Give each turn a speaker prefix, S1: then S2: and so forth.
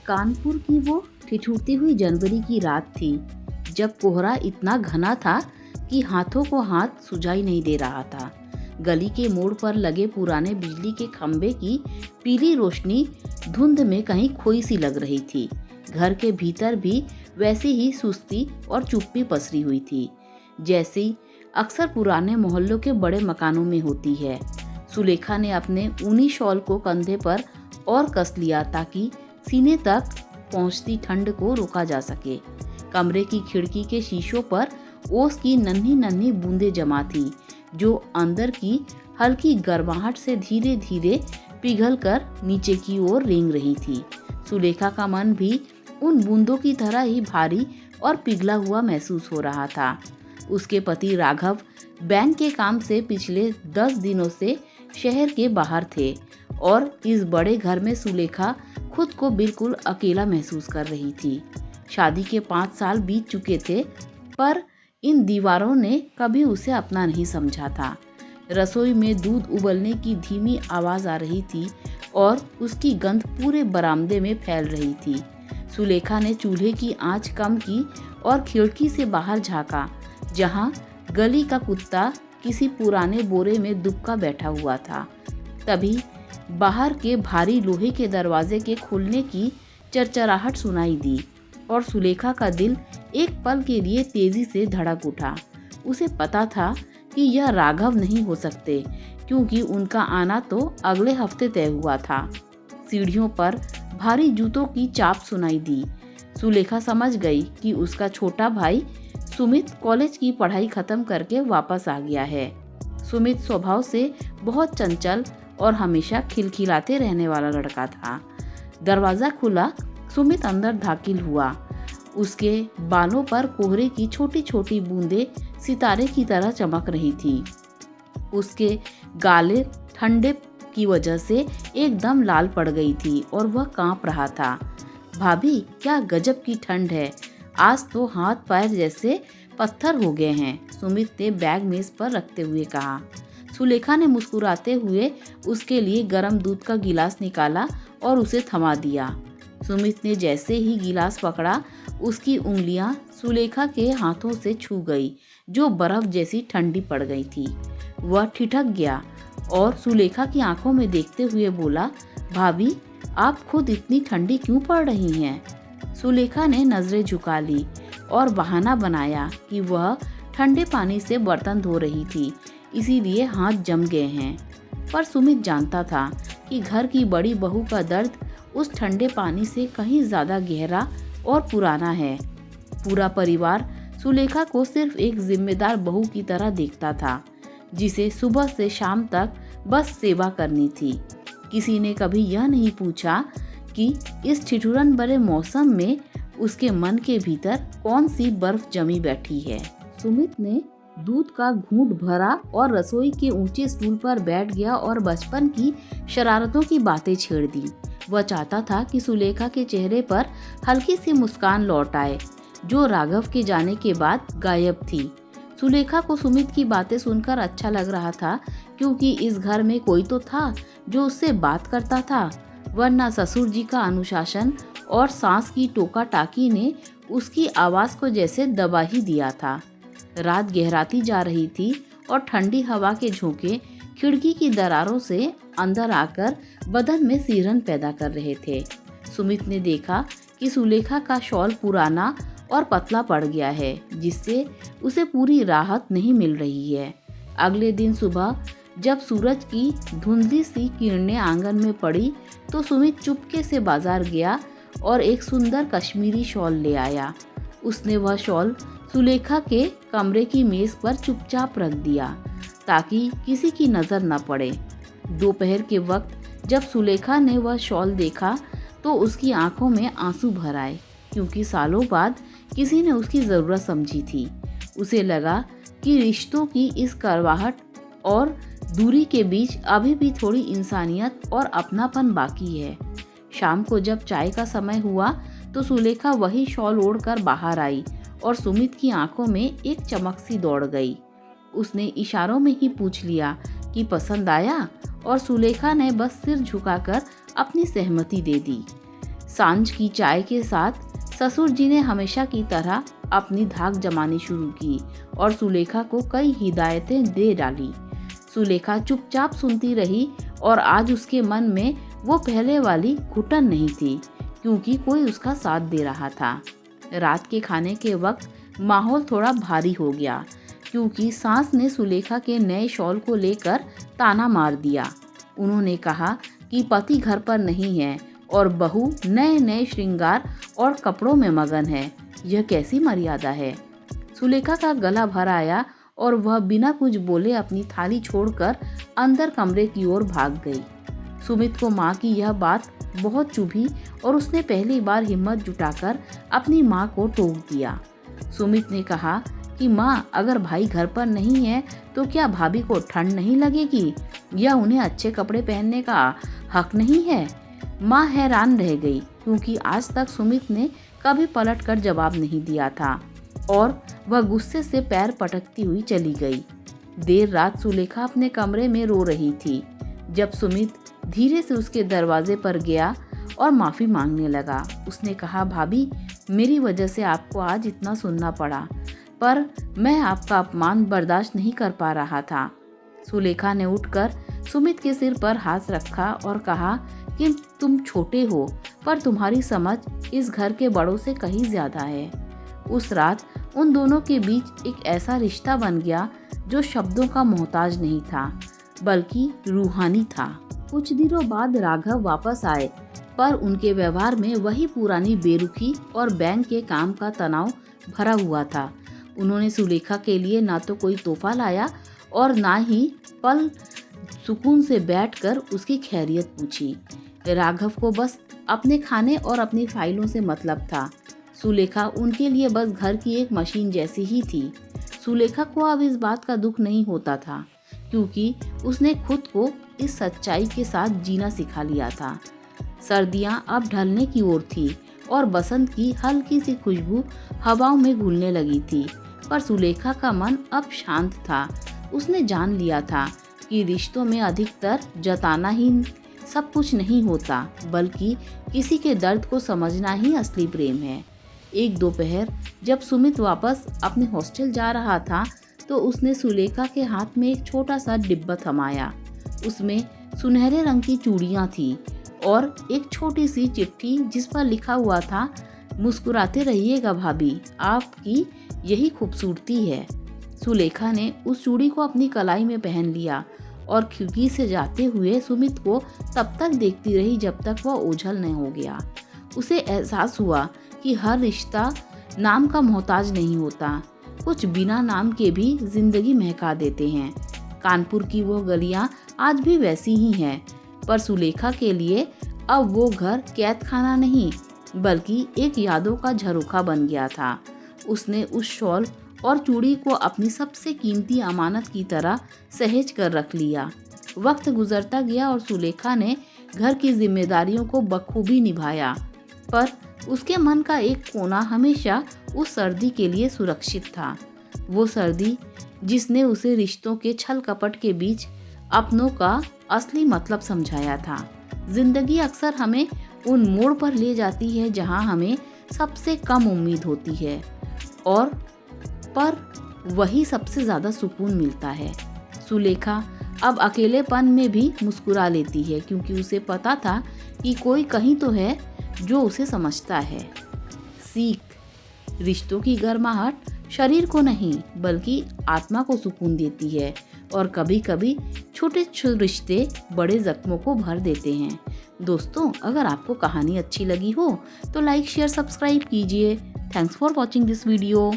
S1: कानपुर की वो ठिठुरती हुई जनवरी की रात थी, जब कोहरा इतना घना था कि हाथों को हाथ सुझाई नहीं दे रहा था। गली के मोड़ पर लगे पुराने बिजली के खंभे की पीली रोशनी धुंध में कहीं खोई सी लग रही थी। घर के भीतर भी वैसी ही सुस्ती और चुप्पी पसरी हुई थी, जैसी अक्सर पुराने मोहल्लों के बड़े मकानों में होती है। सुलेखा ने अपने ऊनी शॉल को कंधे पर और कस लिया ताकि सीने तक पहुंचती ठंड को रोका जा सके। कमरे की खिड़की के शीशों पर ओस की नन्ही नन्ही बूंदें जमा थी, जो अंदर की हल्की गर्माहट से धीरे धीरे पिघलकर नीचे की ओर रेंग रही थी। सुलेखा का मन भी उन बूंदों की तरह ही भारी और पिघला हुआ महसूस हो रहा था। उसके पति राघव बैंक के काम से पिछले 10 दिनों से शहर के बाहर थे और इस बड़े घर में सुलेखा खुद को बिल्कुल अकेला महसूस कर रही थी। शादी के 5 साल बीत चुके थे, पर इन दीवारों ने कभी उसे अपना नहीं समझा था। रसोई में दूध उबलने की धीमी आवाज आ रही थी और उसकी गंध पूरे बरामदे में फैल रही थी। सुलेखा ने चूल्हे की आंच कम की और खिड़की से बाहर झांका, जहां गली का कुत्ता किसी पुराने बोरे में दुबका बैठा हुआ था। तभी बाहर के भारी लोहे के दरवाजे के खुलने की चरचराहट सुनाई दी और सुलेखा का दिल एक पल के लिए तेजी से धड़क उठा। उसे पता था कि यह राघव नहीं हो सकते, क्योंकि उनका आना तो अगले हफ्ते तय हुआ था। सीढ़ियों पर भारी जूतों की चाप सुनाई दी। सुलेखा समझ गई कि उसका छोटा भाई सुमित कॉलेज की पढ़ाई खत्म करके वापस आ गया है। सुमित स्वभाव से बहुत चंचल और हमेशा खिलखिलाते रहने वाला लड़का था। दरवाजा खुला, सुमित अंदर दाखिल हुआ। उसके बालों पर कोहरे की छोटी छोटी बूंदें सितारे की तरह चमक रही थी। उसके गाले ठंडे की वजह से एकदम लाल पड़ गई थी और वह कांप रहा था। भाभी, क्या गजब की ठंड है, आज तो हाथ पैर जैसे पत्थर हो गए हैं, सुमित ने बैग मेज पर रखते हुए कहा। सुलेखा ने मुस्कुराते हुए उसके लिए गर्म दूध का गिलास निकाला और उसे थमा दिया। सुमित ने जैसे ही गिलास पकड़ा, उसकी उंगलियां सुलेखा के हाथों से छू गई, जो बर्फ जैसी ठंडी पड़ गई थी। वह ठिठक गया और सुलेखा की आंखों में देखते हुए बोला, भाभी, आप खुद इतनी ठंडी क्यों पड़ रही हैं? सुलेखा ने नजरें झुका ली और बहाना बनाया कि वह ठंडे पानी से बर्तन धो रही थी, इसीलिए हाथ जम गए हैं। पर सुमित जानता था कि घर की बड़ी बहू का दर्द उस ठंडे पानी से कहीं ज्यादा गहरा और पुराना है। पूरा परिवार सुलेखा को सिर्फ एक जिम्मेदार बहू की तरह देखता था, जिसे सुबह से शाम तक बस सेवा करनी थी। किसी ने कभी यह नहीं पूछा कि इस ठिठुरन भरे मौसम में उसके मन के भीतर कौन सी बर्फ जमी बैठी है। सुमित ने दूध का घूंट भरा और रसोई के ऊंचे स्टूल पर बैठ गया और बचपन की शरारतों की बातें छेड़ दी। वह चाहता था कि सुलेखा के चेहरे पर हल्की सी मुस्कान लौट आए, जो राघव के जाने के बाद गायब थी। सुलेखा को सुमित की बातें सुनकर अच्छा लग रहा था, क्योंकि इस घर में कोई तो था जो उससे बात करता था, वरना ससुर जी का अनुशासन और सास की टोका टाकी ने उसकी आवाज को जैसे दबा ही दिया था। रात गहराती जा रही थी और ठंडी हवा के झोंके खिड़की की दरारों से अंदर आकर बदन में सिहरन पैदा कर रहे थे। सुमित ने देखा कि सुलेखा का शॉल पुराना और पतला पड़ गया है, जिससे उसे पूरी राहत नहीं मिल रही है। अगले दिन सुबह जब सूरज की धुंधली सी किरणें आंगन में पड़ी, तो सुमित चुपके से बाजार गया और एक सुंदर कश्मीरी शॉल ले आया। उसने वह शॉल सुलेखा के कमरे की मेज पर चुपचाप रख दिया, ताकि किसी की नजर न पड़े। दोपहर के वक्त जब सुलेखा ने वह शॉल देखा, तो उसकी आंखों में आंसू भर आए, क्योंकि सालों बाद किसी ने उसकी जरूरत समझी थी। उसे लगा कि रिश्तों की इस कड़वाहट और दूरी के बीच अभी भी थोड़ी इंसानियत और अपनापन बाकी है। शाम को जब चाय का समय हुआ, तो सुलेखा वही शॉल ओढ़कर बाहर आई और सुमित की आंखों में एक चमक सी दौड़ गई। उसने इशारों में ही पूछ लिया कि पसंद आया, और सुलेखा ने बस सिर झुकाकर अपनी सहमति दे दी। सांझ की चाय के साथ ससुर जी ने हमेशा की तरह अपनी धाक जमानी शुरू की और सुलेखा को कई हिदायतें दे डाली। सुलेखा चुपचाप सुनती रही और आज उसके मन में वो पहले वाली घुटन नहीं थी, क्योंकि कोई उसका साथ दे रहा था। रात के खाने के वक्त माहौल थोड़ा भारी हो गया, क्योंकि सास ने सुलेखा के नए शॉल को लेकर ताना मार दिया। उन्होंने कहा कि पति घर पर नहीं है और बहू नए नए श्रृंगार और कपड़ों में मगन है। यह कैसी मर्यादा है। सुलेखा का गला भर आया और वह बिना कुछ बोले अपनी थाली छोड़कर अंदर कमरे की ओर भाग गई। सुमित को माँ की यह बात बहुत चुभी और उसने पहली बार हिम्मत जुटाकर अपनी माँ को टोक दिया। सुमित ने कहा कि माँ, अगर भाई घर पर नहीं है तो क्या भाभी को ठंड नहीं लगेगी या उन्हें अच्छे कपड़े पहनने का हक नहीं है। माँ हैरान रह गई, क्योंकि आज तक सुमित ने कभी पलटकर जवाब नहीं दिया था और वह गुस्से से पैर पटकती हुई चली गई। देर रात सुलेखा अपने कमरे में रो रही थी जब सुमित धीरे से उसके दरवाजे पर गया और माफ़ी मांगने लगा। उसने कहा, भाभी, मेरी वजह से आपको आज इतना सुनना पड़ा, पर मैं आपका अपमान बर्दाश्त नहीं कर पा रहा था। सुलेखा ने उठकर सुमित के सिर पर हाथ रखा और कहा कि तुम छोटे हो, पर तुम्हारी समझ इस घर के बड़ों से कहीं ज्यादा है। उस रात उन दोनों के बीच एक ऐसा रिश्ता बन गया जो शब्दों का मोहताज नहीं था, बल्कि रूहानी था। कुछ दिनों बाद राघव वापस आए, पर उनके व्यवहार में वही पुरानी बेरुखी और बैंक के काम का तनाव भरा हुआ था। उन्होंने सुलेखा के लिए ना तो कोई तोहफा लाया और ना ही पल सुकून से बैठकर उसकी खैरियत पूछी। राघव को बस अपने खाने और अपनी फाइलों से मतलब था। सुलेखा उनके लिए बस घर की एक मशीन जैसी ही थी। सुलेखा को अब इस बात का दुख नहीं होता था, क्योंकि उसने खुद को इस सच्चाई के साथ जीना सिखा लिया था। सर्दियां अब ढलने की ओर थी और बसंत की हल्की सी खुशबू हवाओं में घुलने लगी थी, पर सुलेखा का मन अब शांत था। उसने जान लिया था कि रिश्तों में अधिकतर जताना ही सब कुछ नहीं होता, बल्कि किसी के दर्द को समझना ही असली प्रेम है। एक दोपहर जब सुमित वापस अपने हॉस्टल जा रहा था तो उसने सुलेखा के हाथ में एक छोटा सा डिब्बा थमाया। उसमें सुनहरे रंग की चूड़ियाँ थी और एक छोटी सी चिट्ठी जिस पर लिखा हुआ था, मुस्कुराते रहिएगा भाभी, आपकी यही खूबसूरती है। सुलेखा ने उस चूड़ी को अपनी कलाई में पहन लिया और खिड़की से जाते हुए सुमित को तब तक देखती रही जब तक वह ओझल न हो गया। उसे एहसास हुआ कि हर रिश्ता नाम का मोहताज नहीं होता, कुछ बिना नाम के भी जिंदगी महका देते हैं। कानपुर की वो गलियां आज भी वैसी ही हैं, पर सुलेखा के लिए अब वो घर कैद खाना नहीं, बल्कि एक यादों का झरोखा बन गया था। उसने उस शॉल और चूड़ी को अपनी सबसे कीमती अमानत की तरह सहेज कर रख लिया। वक्त गुजरता गया और सुलेखा ने घर की जिम्मेदारियों को बखूबी निभाया, पर उसके मन का एक कोना हमेशा उस सर्दी के लिए सुरक्षित था। वो सर्दी जिसने उसे रिश्तों के छल कपट के बीच अपनों का असली मतलब समझाया था। जिंदगी अक्सर हमें उन मोड़ पर ले जाती है जहां हमें सबसे कम उम्मीद होती है, और पर वही सबसे ज़्यादा सुकून मिलता है। सुलेखा अब अकेलेपन में भी मुस्कुरा लेती है, क्योंकि उसे पता था कि कोई कहीं तो है जो उसे समझता है। सीख, रिश्तों की गर्माहट शरीर को नहीं बल्कि आत्मा को सुकून देती है, और कभी कभी छोटे छोटे रिश्ते बड़े जख्मों को भर देते हैं। दोस्तों, अगर आपको कहानी अच्छी लगी हो तो लाइक, शेयर, सब्सक्राइब कीजिए। Thanks for watching this video.